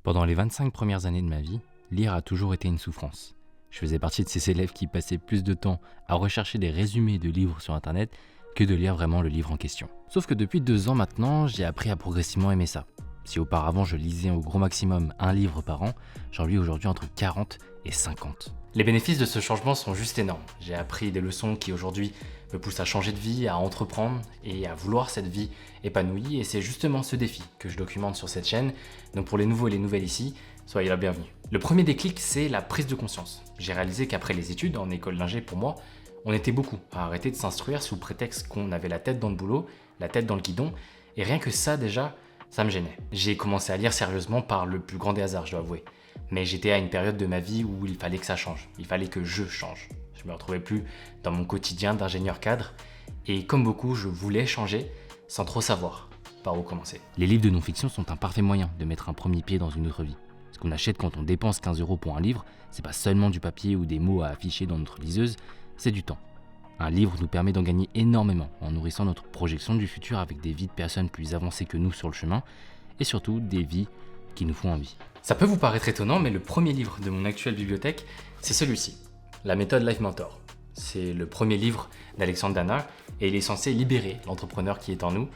Pendant les 25 premières années de ma vie, lire a toujours été une souffrance. Je faisais partie de ces élèves qui passaient plus de temps à rechercher des résumés de livres sur internet que de lire vraiment le livre en question. Sauf que depuis 2 ans maintenant, j'ai appris à progressivement aimer ça. Si auparavant je lisais au gros maximum un livre par an, j'en lis aujourd'hui entre 40 et 50. Les bénéfices de ce changement sont juste énormes. J'ai appris des leçons qui aujourd'hui me poussent à changer de vie, à entreprendre et à vouloir cette vie épanouie. Et c'est justement ce défi que je documente sur cette chaîne. Donc pour les nouveaux et les nouvelles ici, soyez la bienvenue. Le premier déclic, c'est la prise de conscience. J'ai réalisé qu'après les études en école d'ingé, pour moi, on était beaucoup à arrêter de s'instruire sous prétexte qu'on avait la tête dans le boulot, la tête dans le guidon. Et rien que ça déjà, ça me gênait. J'ai commencé à lire sérieusement par le plus grand des hasards, je dois avouer. Mais j'étais à une période de ma vie où il fallait que ça change. Il fallait que je change. Je me retrouvais plus dans mon quotidien d'ingénieur cadre. Et comme beaucoup, je voulais changer sans trop savoir par où commencer. Les livres de non-fiction sont un parfait moyen de mettre un premier pied dans une autre vie. Ce qu'on achète quand on dépense 15 € pour un livre, c'est pas seulement du papier ou des mots à afficher dans notre liseuse, c'est du temps. Un livre nous permet d'en gagner énormément en nourrissant notre projection du futur avec des vies de personnes plus avancées que nous sur le chemin et surtout des vies qui nous font envie. Ça peut vous paraître étonnant, mais le premier livre de mon actuelle bibliothèque, c'est celui-ci, La méthode Life Mentor. C'est le premier livre d'Alexandre Dana et il est censé libérer l'entrepreneur qui est en nous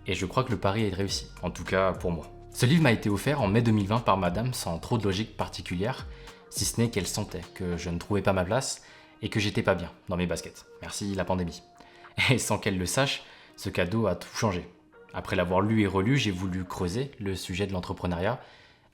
et je crois que le pari est réussi, en tout cas pour moi. Ce livre m'a été offert en mai 2020 par madame sans trop de logique particulière, si ce n'est qu'elle sentait que je ne trouvais pas ma place et que j'étais pas bien dans mes baskets. Merci la pandémie. Et sans qu'elle le sache, ce cadeau a tout changé. Après l'avoir lu et relu, j'ai voulu creuser le sujet de l'entrepreneuriat.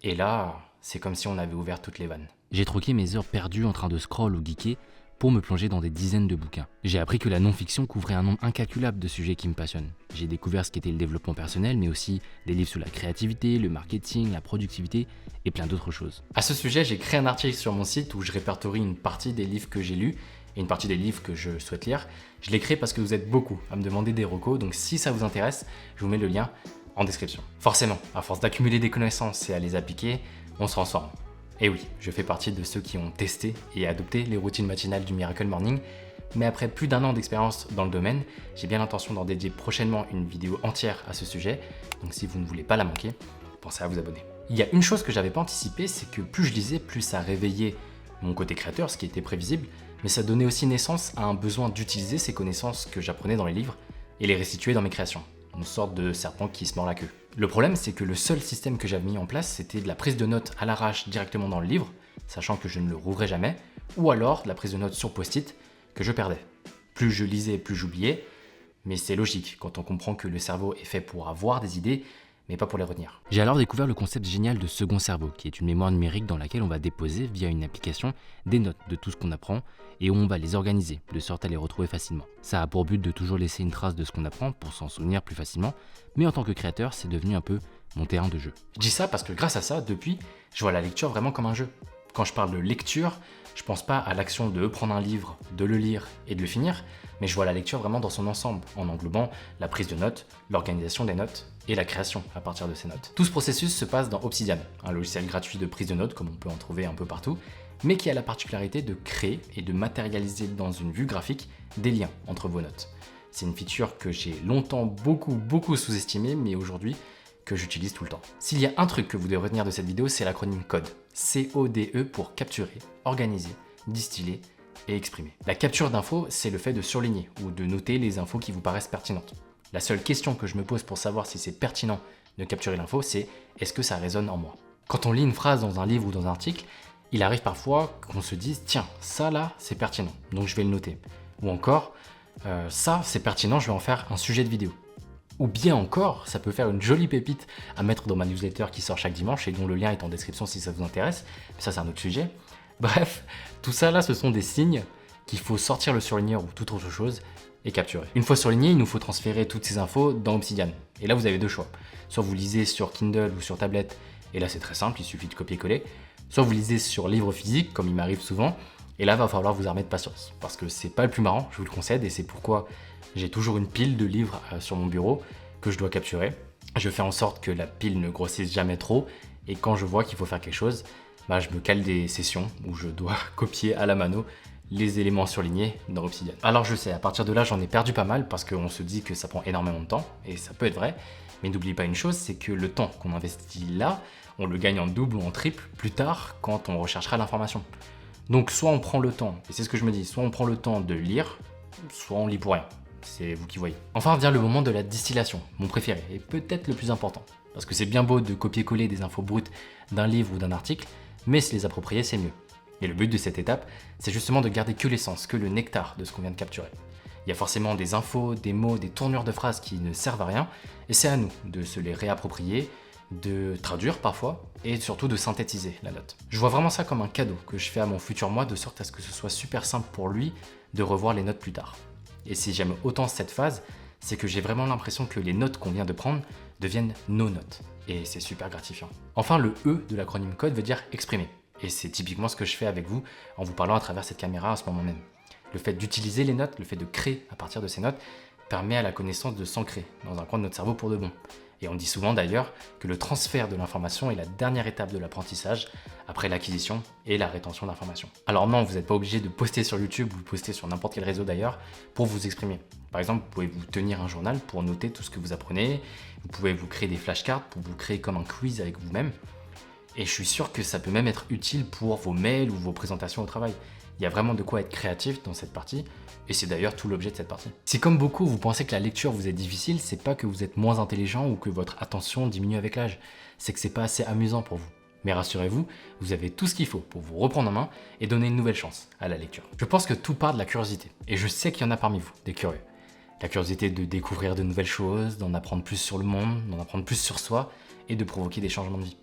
Et là, c'est comme si on avait ouvert toutes les vannes. J'ai troqué mes heures perdues en train de scroll ou geeker pour me plonger dans des dizaines de bouquins. J'ai appris que la non-fiction couvrait un nombre incalculable de sujets qui me passionnent. J'ai découvert ce qu'était le développement personnel, mais aussi des livres sur la créativité, le marketing, la productivité et plein d'autres choses. À ce sujet, j'ai créé un article sur mon site où je répertorie une partie des livres que j'ai lus et une partie des livres que je souhaite lire. Je l'ai créé parce que vous êtes beaucoup à me demander des recos, donc si ça vous intéresse, je vous mets le lien en description. Forcément, à force d'accumuler des connaissances et à les appliquer, on se transforme. Et oui, je fais partie de ceux qui ont testé et adopté les routines matinales du Miracle Morning, mais après plus d'1 an d'expérience dans le domaine, j'ai bien l'intention d'en dédier prochainement une vidéo entière à ce sujet, donc si vous ne voulez pas la manquer, pensez à vous abonner. Il y a une chose que j'avais pas anticipée, c'est que plus je lisais, plus ça réveillait mon côté créateur, ce qui était prévisible, mais ça donnait aussi naissance à un besoin d'utiliser ces connaissances que j'apprenais dans les livres et les restituer dans mes créations. Une sorte de serpent qui se mord la queue. Le problème, c'est que le seul système que j'avais mis en place, c'était de la prise de notes à l'arrache directement dans le livre, sachant que je ne le rouvrais jamais, ou alors de la prise de notes sur post-it que je perdais. Plus je lisais, plus j'oubliais, mais c'est logique quand on comprend que le cerveau est fait pour avoir des idées, mais pas pour les retenir. J'ai alors découvert le concept génial de second cerveau, qui est une mémoire numérique dans laquelle on va déposer, via une application, des notes de tout ce qu'on apprend et où on va les organiser, de sorte à les retrouver facilement. Ça a pour but de toujours laisser une trace de ce qu'on apprend pour s'en souvenir plus facilement, mais en tant que créateur, c'est devenu un peu mon terrain de jeu. Je dis ça parce que grâce à ça, depuis, je vois la lecture vraiment comme un jeu. Quand je parle de lecture, je pense pas à l'action de prendre un livre, de le lire et de le finir, mais je vois la lecture vraiment dans son ensemble, en englobant la prise de notes, l'organisation des notes et la création à partir de ces notes. Tout ce processus se passe dans Obsidian, un logiciel gratuit de prise de notes comme on peut en trouver un peu partout, mais qui a la particularité de créer et de matérialiser dans une vue graphique des liens entre vos notes. C'est une feature que j'ai longtemps beaucoup sous-estimée, mais aujourd'hui que j'utilise tout le temps. S'il y a un truc que vous devez retenir de cette vidéo, c'est l'acronyme CODE. C-O-D-E pour capturer, organiser, distiller et exprimer. La capture d'infos, c'est le fait de surligner ou de noter les infos qui vous paraissent pertinentes. La seule question que je me pose pour savoir si c'est pertinent de capturer l'info, c'est est-ce que ça résonne en moi? Quand on lit une phrase dans un livre ou dans un article, il arrive parfois qu'on se dise tiens, ça là, c'est pertinent, donc je vais le noter. Ou encore, ça c'est pertinent, je vais en faire un sujet de vidéo. Ou bien encore, ça peut faire une jolie pépite à mettre dans ma newsletter qui sort chaque dimanche et dont le lien est en description si ça vous intéresse. Mais ça, c'est un autre sujet. Bref, tout ça là, ce sont des signes qu'il faut sortir le surligneur ou toute autre chose et capturer. Une fois surligné, il nous faut transférer toutes ces infos dans Obsidian. Et là, vous avez 2 choix. Soit vous lisez sur Kindle ou sur tablette, et là c'est très simple, il suffit de copier-coller. Soit vous lisez sur livre physique, comme il m'arrive souvent, et là, va falloir vous armer de patience. Parce que c'est pas le plus marrant, je vous le concède, et c'est pourquoi j'ai toujours une pile de livres sur mon bureau que je dois capturer. Je fais en sorte que la pile ne grossisse jamais trop, et quand je vois qu'il faut faire quelque chose, je me cale des sessions où je dois copier à la mano les éléments surlignés dans Obsidian. Alors je sais, à partir de là, j'en ai perdu pas mal parce qu'on se dit que ça prend énormément de temps, et ça peut être vrai, mais n'oubliez pas une chose, c'est que le temps qu'on investit là, on le gagne en double ou en triple plus tard quand on recherchera l'information. Donc soit on prend le temps, et c'est ce que je me dis, soit on prend le temps de lire, soit on lit pour rien. C'est vous qui voyez. Enfin vient le moment de la distillation, mon préféré, et peut-être le plus important. Parce que c'est bien beau de copier-coller des infos brutes d'un livre ou d'un article, mais se les approprier c'est mieux. Et le but de cette étape, c'est justement de garder que l'essence, que le nectar de ce qu'on vient de capturer. Il y a forcément des infos, des mots, des tournures de phrases qui ne servent à rien, et c'est à nous de se les réapproprier, de traduire parfois, et surtout de synthétiser la note. Je vois vraiment ça comme un cadeau que je fais à mon futur moi, de sorte à ce que ce soit super simple pour lui de revoir les notes plus tard. Et si j'aime autant cette phase, c'est que j'ai vraiment l'impression que les notes qu'on vient de prendre deviennent nos notes. Et c'est super gratifiant. Enfin, le E de l'acronyme CODE veut dire exprimer. Et c'est typiquement ce que je fais avec vous en vous parlant à travers cette caméra à ce moment même. Le fait d'utiliser les notes, le fait de créer à partir de ces notes, permet à la connaissance de s'ancrer dans un coin de notre cerveau pour de bon. Et on dit souvent d'ailleurs que le transfert de l'information est la dernière étape de l'apprentissage après l'acquisition et la rétention d'informations. Alors non, vous n'êtes pas obligé de poster sur YouTube ou poster sur n'importe quel réseau d'ailleurs pour vous exprimer. Par exemple, vous pouvez vous tenir un journal pour noter tout ce que vous apprenez, vous pouvez vous créer des flashcards pour vous créer comme un quiz avec vous-même. Et je suis sûr que ça peut même être utile pour vos mails ou vos présentations au travail. Il y a vraiment de quoi être créatif dans cette partie, et c'est d'ailleurs tout l'objet de cette partie. Si comme beaucoup vous pensez que la lecture vous est difficile, c'est pas que vous êtes moins intelligent ou que votre attention diminue avec l'âge, c'est que c'est pas assez amusant pour vous. Mais rassurez-vous, vous avez tout ce qu'il faut pour vous reprendre en main et donner une nouvelle chance à la lecture. Je pense que tout part de la curiosité, et je sais qu'il y en a parmi vous, des curieux. La curiosité de découvrir de nouvelles choses, d'en apprendre plus sur le monde, d'en apprendre plus sur soi, et de provoquer des changements de vie.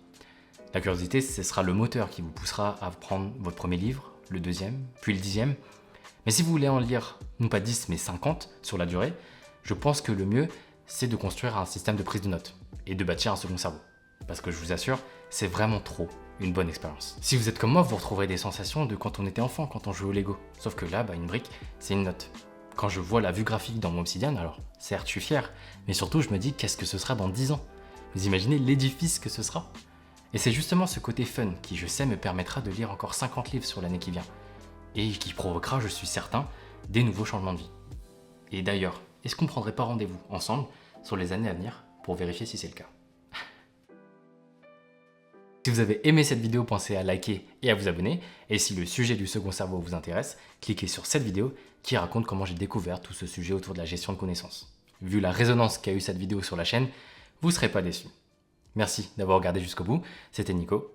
La curiosité, ce sera le moteur qui vous poussera à prendre votre premier livre, le deuxième, puis le 10e. Mais si vous voulez en lire, non pas 10, mais 50 sur la durée, je pense que le mieux, c'est de construire un système de prise de notes et de bâtir un second cerveau. Parce que je vous assure, c'est vraiment trop une bonne expérience. Si vous êtes comme moi, vous retrouverez des sensations de quand on était enfant, quand on jouait au Lego. Sauf que là, une brique, c'est une note. Quand je vois la vue graphique dans mon Obsidian, alors certes, je suis fier, mais surtout, je me dis qu'est-ce que ce sera dans 10 ans. Vous imaginez l'édifice que ce sera ? Et c'est justement ce côté fun qui, je sais, me permettra de lire encore 50 livres sur l'année qui vient. Et qui provoquera, je suis certain, des nouveaux changements de vie. Et d'ailleurs, est-ce qu'on ne prendrait pas rendez-vous ensemble sur les années à venir pour vérifier si c'est le cas ? Si vous avez aimé cette vidéo, pensez à liker et à vous abonner. Et si le sujet du second cerveau vous intéresse, cliquez sur cette vidéo qui raconte comment j'ai découvert tout ce sujet autour de la gestion de connaissances. Vu la résonance qu'a eu cette vidéo sur la chaîne, vous ne serez pas déçus. Merci d'avoir regardé jusqu'au bout, c'était Nico,